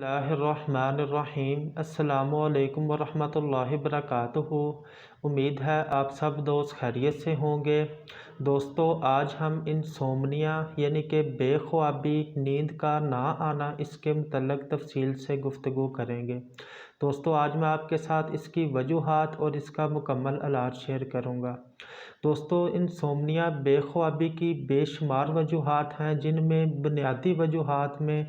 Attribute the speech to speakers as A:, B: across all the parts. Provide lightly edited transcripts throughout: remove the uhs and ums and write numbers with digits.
A: اللہ الرحمن الرحیم۔ السلام علیکم ورحمۃ اللہ وبرکاتہ۔ امید ہے آپ سب دوست خیریت سے ہوں گے۔ دوستو، آج ہم انسومنیا یعنی کہ بے خوابی، نیند کا نہ آنا، اس کے متعلق تفصیل سے گفتگو کریں گے۔ دوستو، آج میں آپ کے ساتھ اس کی وجوہات اور اس کا مکمل علاج شیئر کروں گا۔ دوستو، انسومنیا بے خوابی کی بے شمار وجوہات ہیں، جن میں بنیادی وجوہات میں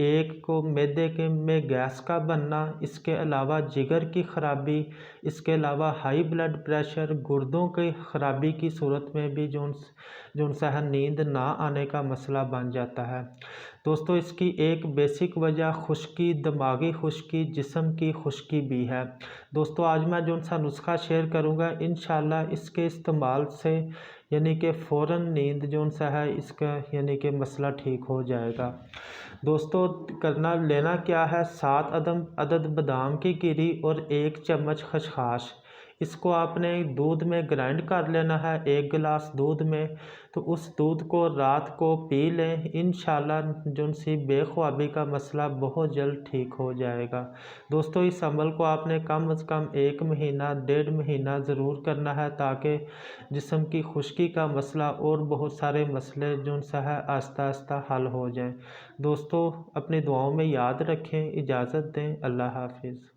A: ایک کو معدے میں گیس کا بننا، اس کے علاوہ جگر کی خرابی، اس کے علاوہ ہائی بلڈ پریشر، گردوں کی خرابی کی صورت میں بھی جو نیند نہ آنے کا مسئلہ بن جاتا ہے۔ دوستو، اس کی ایک بیسک وجہ خشکی، دماغی خشکی، جسم کی خشکی بھی ہے۔ دوستو، آج میں جو نسخہ شیئر کروں گا، انشاءاللہ اس کے استعمال سے یعنی کہ فوراً نیند ہے اس کا یعنی کہ مسئلہ ٹھیک ہو جائے گا۔ دوستو، لینا کیا ہے، 7 عدد بادام کی گری اور 1 چمچ خسخاس۔ اس کو آپ نے دودھ میں گرائنڈ کر لینا ہے، 1 گلاس دودھ میں۔ تو اس دودھ کو رات کو پی لیں، انشاءاللہ بے خوابی کا مسئلہ بہت جلد ٹھیک ہو جائے گا۔ دوستو، اس عمل کو آپ نے کم از کم 1 مہینہ 1.5 مہینہ ضرور کرنا ہے، تاکہ جسم کی خشکی کا مسئلہ اور بہت سارے مسئلے آہستہ آہستہ حل ہو جائیں۔ دوستو، اپنی دعاؤں میں یاد رکھیں۔ اجازت دیں۔ اللہ حافظ۔